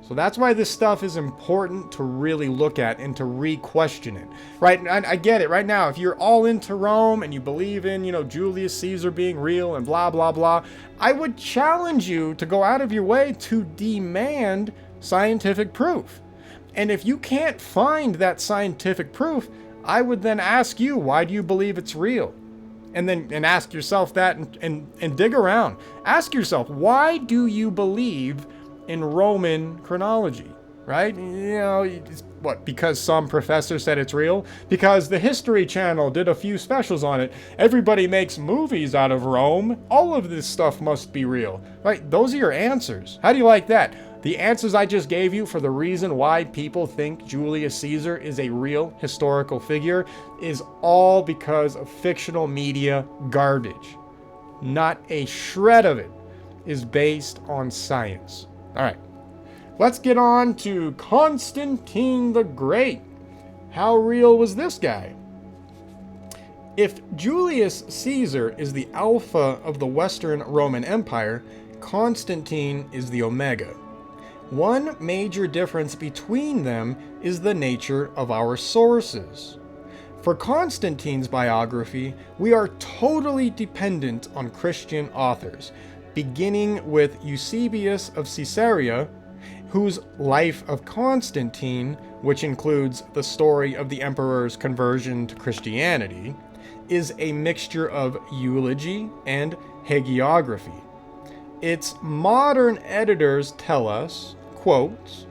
Speaker 1: So that's why this stuff is important to really look at and to re-question it. Right? I get it. Right now, if you're all into Rome and you believe in, Julius Caesar being real and blah, blah, blah, I would challenge you to go out of your way to demand scientific proof. And if you can't find that scientific proof, I would then ask you, why do you believe it's real? And ask yourself that and dig around. Ask yourself, why do you believe in Roman chronology? Right? What, because some professor said it's real? Because the History Channel did a few specials on it. Everybody makes movies out of Rome. All of this stuff must be real. Right? Those are your answers. How do you like that? The answers I just gave you for the reason why people think Julius Caesar is a real historical figure is all because of fictional media garbage. Not a shred of it is based on science. All right. Let's get on to Constantine the Great. How real was this guy? If Julius Caesar is the alpha of the Western Roman Empire, Constantine is the omega. One major difference between them is the nature of our sources. For Constantine's biography, we are totally dependent on Christian authors, beginning with Eusebius of Caesarea, whose Life of Constantine, which includes the story of the emperor's conversion to Christianity, is a mixture of eulogy and hagiography. Its modern editors tell us, quote,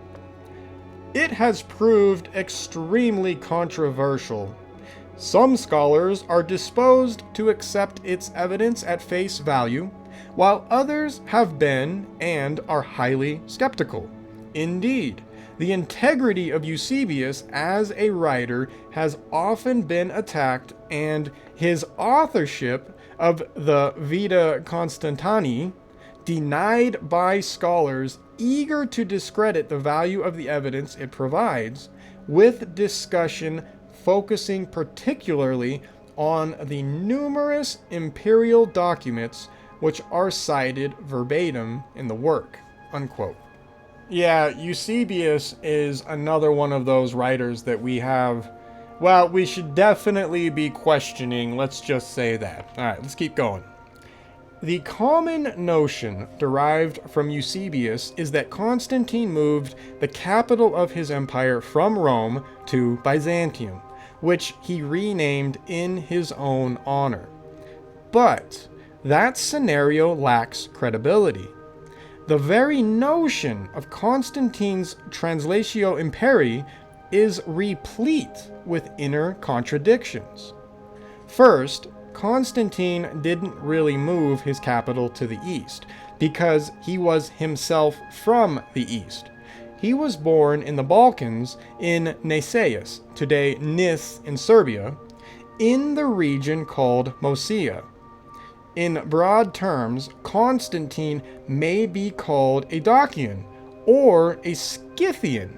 Speaker 1: "It has proved extremely controversial. Some scholars are disposed to accept its evidence at face value, while others have been and are highly skeptical. Indeed, the integrity of Eusebius as a writer has often been attacked, and his authorship of the Vita Constantini denied by scholars eager to discredit the value of the evidence it provides, with discussion focusing particularly on the numerous imperial documents which are cited verbatim in the work." Unquote. Yeah, Eusebius is another one of those writers that we should definitely be questioning, let's just say that. Alright, let's keep going. The common notion derived from Eusebius is that Constantine moved the capital of his empire from Rome to Byzantium, which he renamed in his own honor. But that scenario lacks credibility. The very notion of Constantine's Translatio Imperii is replete with inner contradictions. First, Constantine didn't really move his capital to the east because he was himself from the east. He was born in the Balkans in Nicaeus, today Nis in Serbia, in the region called Moesia. In broad terms, Constantine may be called a Dacian or a Scythian.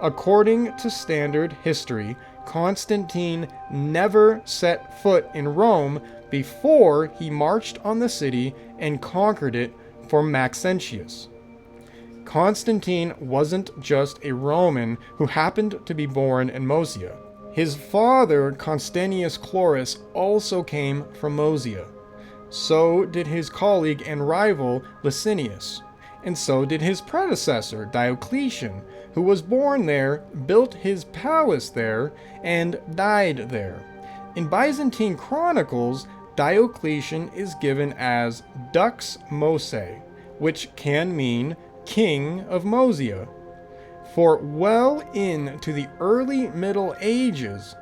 Speaker 1: According to standard history, Constantine never set foot in Rome before he marched on the city and conquered it for Maxentius. Constantine wasn't just a Roman who happened to be born in Moesia. His father, Constantius Chlorus, also came from Moesia. So did his colleague and rival Licinius, and so did his predecessor Diocletian, who was born there, built his palace there, and died there. In Byzantine chronicles, Diocletian is given as Dux Moesae, which can mean King of Moesia. For well into the early Middle Ages,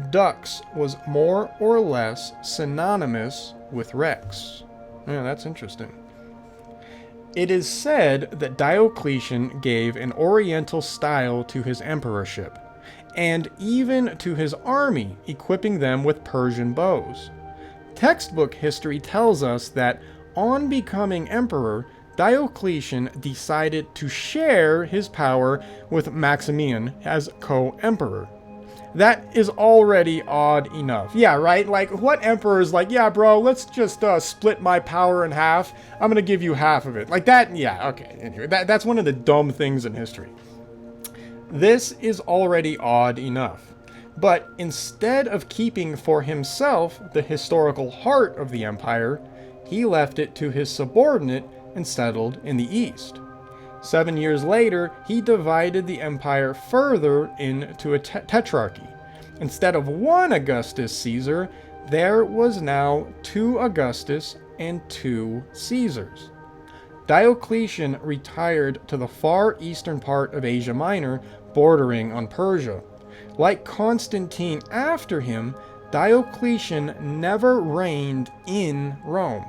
Speaker 1: Dux was more or less synonymous with Rex. Yeah, that's interesting. It is said that Diocletian gave an oriental style to his emperorship, and even to his army, equipping them with Persian bows. Textbook history tells us that on becoming emperor, Diocletian decided to share his power with Maximian as co-emperor. That is already odd enough. Yeah, right? Like, what emperor is like, yeah, bro, let's just split my power in half. I'm gonna give you half of it. Like that, yeah, okay. Anyway, that's one of the dumb things in history. This is already odd enough. But instead of keeping for himself the historical heart of the empire, he left it to his subordinate and settled in the east. 7 years later, he divided the empire further into a tetrarchy. Instead of one Augustus Caesar, there was now 2 Augustus and 2 Caesars. Diocletian retired to the far eastern part of Asia Minor, bordering on Persia. Like Constantine after him, Diocletian never reigned in Rome.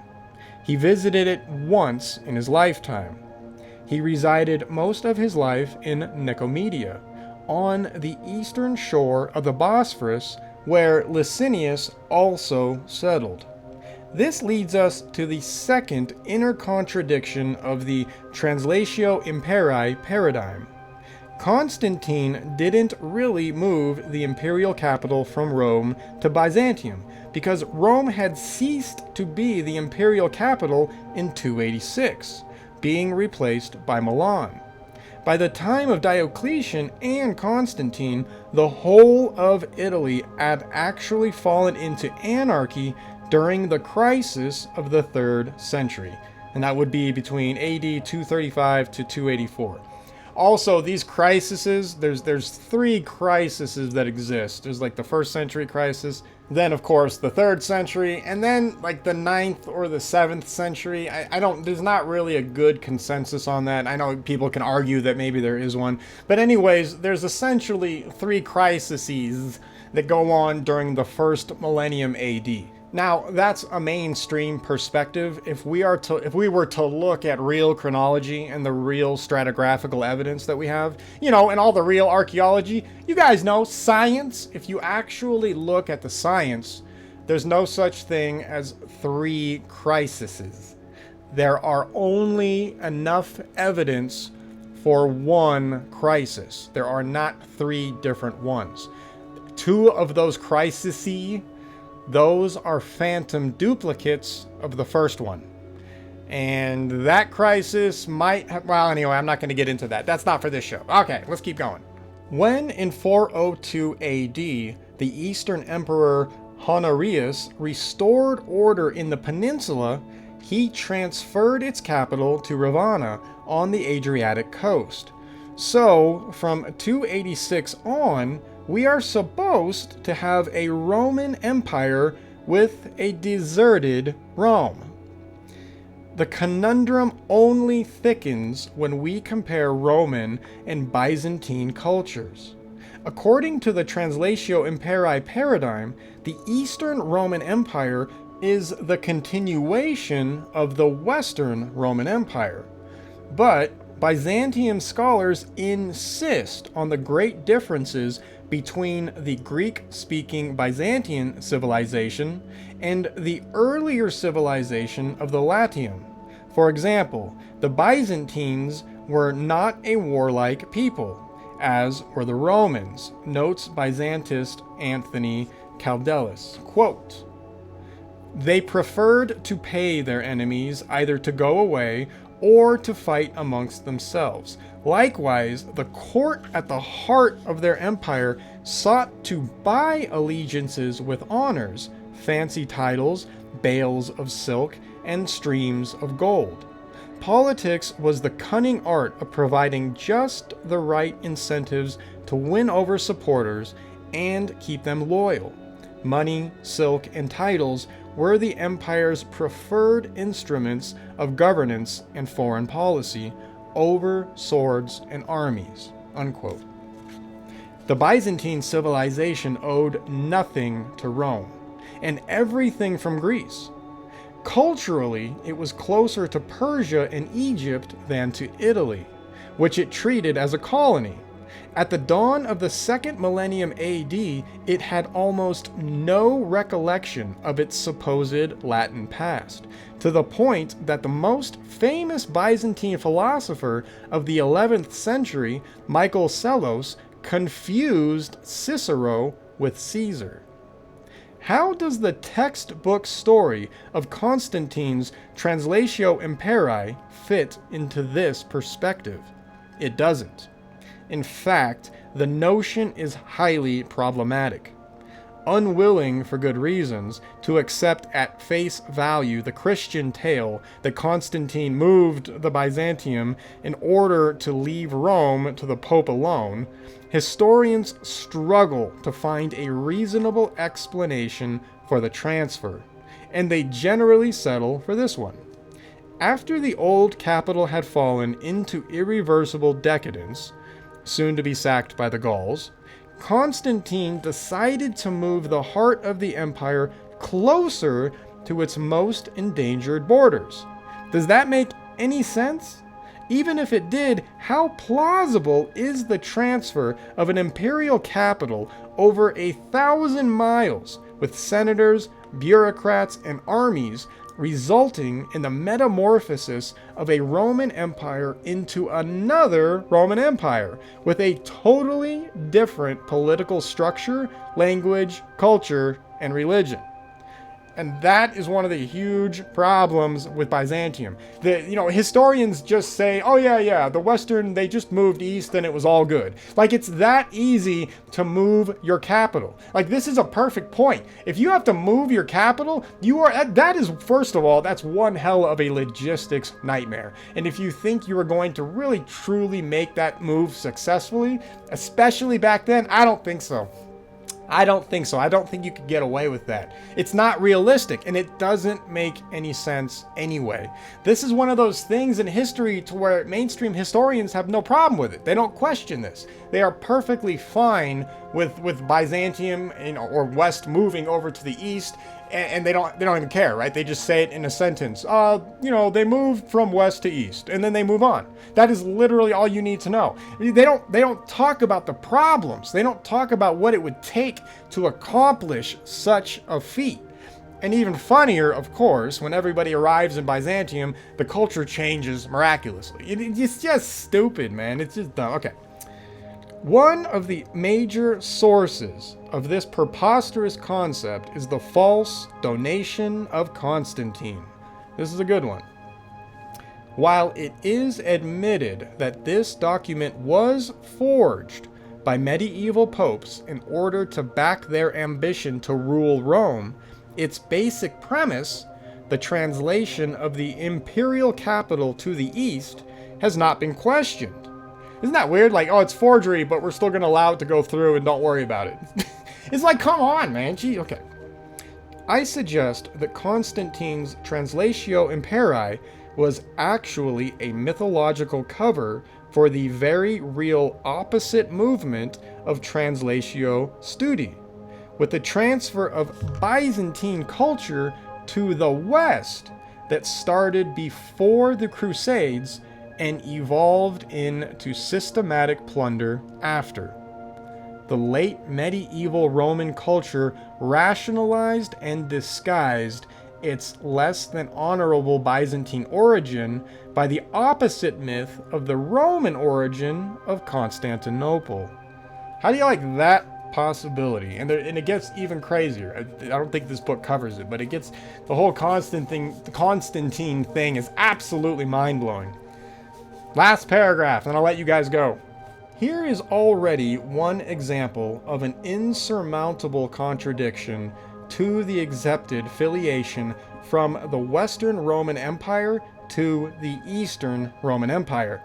Speaker 1: He visited it once in his lifetime. He resided most of his life in Nicomedia, on the eastern shore of the Bosphorus, where Licinius also settled. This leads us to the second inner contradiction of the Translatio Imperii paradigm. Constantine didn't really move the imperial capital from Rome to Byzantium, because Rome had ceased to be the imperial capital in 286, being replaced by Milan. By the time of Diocletian and Constantine, the whole of Italy had actually fallen into anarchy during the crisis of the 3rd century, and that would be between AD 235 to 284. Also, these crises, there's 3 crises that exist. There's like the 1st century crisis, then of course the 3rd century, and then like the 9th or the 7th century. There's not really a good consensus on that. I know people can argue that maybe there is one, but anyways, there's essentially 3 crises that go on during the 1st millennium AD. Now, that's a mainstream perspective. If we were to look at real chronology and the real stratigraphical evidence that we have, and all the real archaeology, you guys know, science, if you actually look at the science, there's no such thing as 3 crises. There are only enough evidence for 1 crisis. There are not 3 different ones. 2 of those crises, those are phantom duplicates of the first one. And that crisis might have, well, anyway, I'm not going to get into that. That's not for this show. Okay, let's keep going. When in 402 AD, the Eastern Emperor Honorius restored order in the peninsula, he transferred its capital to Ravenna on the Adriatic coast. So, from 286 on, we are supposed to have a Roman Empire with a deserted Rome. The conundrum only thickens when we compare Roman and Byzantine cultures. According to the Translatio Imperii paradigm, the Eastern Roman Empire is the continuation of the Western Roman Empire. But Byzantium scholars insist on the great differences between the Greek-speaking Byzantine civilization and the earlier civilization of the Latium. For example, the Byzantines were not a warlike people, as were the Romans, notes Byzantist Anthony Caldelis. Quote, "They preferred to pay their enemies either to go away or to fight amongst themselves. Likewise, the court at the heart of their empire sought to buy allegiances with honors, fancy titles, bales of silk, and streams of gold. Politics was the cunning art of providing just the right incentives to win over supporters and keep them loyal. Money, silk, and titles were the empire's preferred instruments of governance and foreign policy over swords and armies." Unquote. The Byzantine civilization owed nothing to Rome, and everything from Greece. Culturally, it was closer to Persia and Egypt than to Italy, which it treated as a colony. At the dawn of the 2nd millennium AD, it had almost no recollection of its supposed Latin past, to the point that the most famous Byzantine philosopher of the 11th century, Michael Psellos, confused Cicero with Caesar. How does the textbook story of Constantine's Translatio Imperii fit into this perspective? It doesn't. In fact, the notion is highly problematic. unwilling, for good reasons, to accept at face value the Christian tale that Constantine moved the Byzantium in order to leave Rome to the Pope alone, historians struggle to find a reasonable explanation for the transfer, and they generally settle for this one. After the old capital had fallen into irreversible decadence, soon to be sacked by the Gauls, Constantine decided to move the heart of the empire closer to its most endangered borders. Does that make any sense? Even if it did, how plausible is the transfer of an imperial capital over 1,000 miles with senators, bureaucrats, and armies, resulting in the metamorphosis of a Roman Empire into another Roman Empire with a totally different political structure, language, culture, and religion? And that is one of the huge problems with Byzantium. Historians just say, oh yeah, the Western, they just moved east and it was all good. Like, it's that easy to move your capital. Like, this is a perfect point. If you have to move your capital, that is, first of all, that's one hell of a logistics nightmare. And if you think you are going to really truly make that move successfully, especially back then, I don't think so. I don't think so. I don't think you could get away with that. It's not realistic, and it doesn't make any sense anyway. This is one of those things in history to where mainstream historians have no problem with it. They don't question this. They are perfectly fine with Byzantium, or West moving over to the east, and they don't even care, right? They just say it in a sentence. They moved from west to east, and then they move on. That is literally all you need to know. They don't talk about the problems. They don't talk about what it would take to accomplish such a feat. And even funnier, of course, when everybody arrives in Byzantium, the culture changes miraculously. It's just stupid, man. It's just dumb. Okay. One of the major sources of this preposterous concept is the false donation of Constantine. This is a good one. While it is admitted that this document was forged by medieval popes in order to back their ambition to rule Rome, its basic premise, the translation of the imperial capital to the east, has not been questioned. Isn't that weird? Like, oh, it's forgery, but we're still going to allow it to go through and don't worry about it. It's like, come on, man. Gee, okay. I suggest that Constantine's Translatio Imperii was actually a mythological cover for the very real opposite movement of Translatio Studi, with the transfer of Byzantine culture to the West that started before the Crusades and evolved into systematic plunder after. The late medieval Roman culture rationalized and disguised its less than honorable Byzantine origin by the opposite myth of the Roman origin of Constantinople. How do you like that possibility? And it gets even crazier. I don't think this book covers it, but it gets, the whole Constantine thing is absolutely mind-blowing. Last paragraph, and then I'll let you guys go. Here is already one example of an insurmountable contradiction to the accepted filiation from the Western Roman Empire to the Eastern Roman Empire.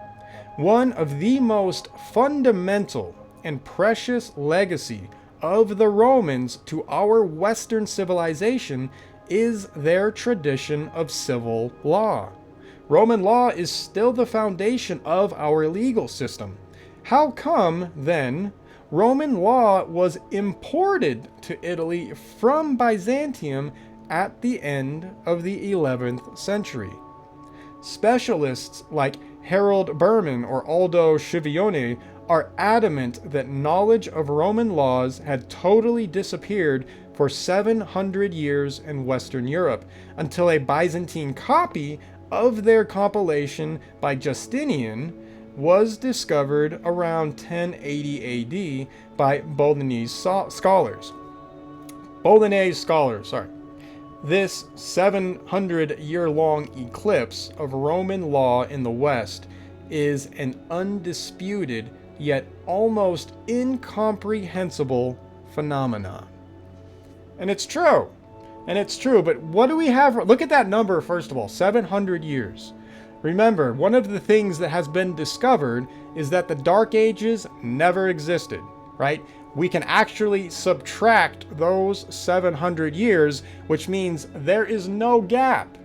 Speaker 1: One of the most fundamental and precious legacy of the Romans to our Western civilization is their tradition of civil law. Roman law is still the foundation of our legal system. How come, then, Roman law was imported to Italy from Byzantium at the end of the 11th century? Specialists like Harold Berman or Aldo Schiavone are adamant that knowledge of Roman laws had totally disappeared for 700 years in Western Europe, until a Byzantine copy of their compilation by Justinian was discovered around 1080 AD by Bolognese scholars. This 700-year-long eclipse of Roman law in the West is an undisputed yet almost incomprehensible phenomenon. And it's true. And it's true. But what do we have? Look at that number, first of all, 700 years. Remember, one of the things that has been discovered is that the Dark Ages never existed, right? We can actually subtract those 700 years, which means there is no gap.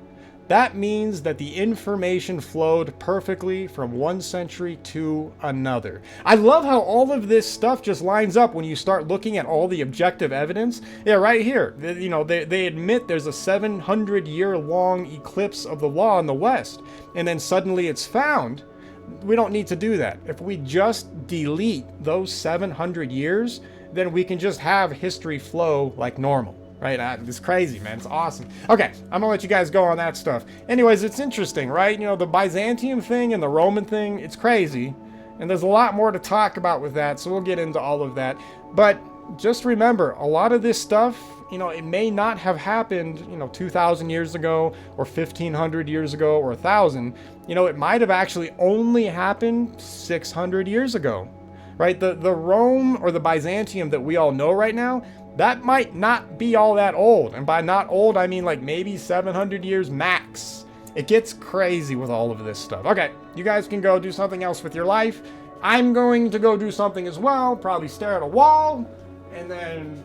Speaker 1: That means that the information flowed perfectly from one century to another. I love how all of this stuff just lines up when you start looking at all the objective evidence. Yeah, right here. You know, they admit there's a 700-year-long eclipse of the law in the West, and then suddenly it's found. We don't need to do that. If we just delete those 700 years, then we can just have history flow like normal. Right? It's crazy, man. It's awesome. Okay, I'm gonna let you guys go on that stuff. Anyways, it's interesting, right? You know, the Byzantium thing and the Roman thing, it's crazy. And there's a lot more to talk about with that, so we'll get into all of that. But just remember, a lot of this stuff, you know, it may not have happened, you know, 2,000 years ago, or 1,500 years ago, or 1,000. You know, it might have actually only happened 600 years ago, right? The Rome or the Byzantium that we all know right now, that might not be all that old. And by not old, I mean like maybe 700 years max. It gets crazy with all of this stuff. Okay, you guys can go do something else with your life. I'm going to go do something as well. Probably stare at a wall. And then...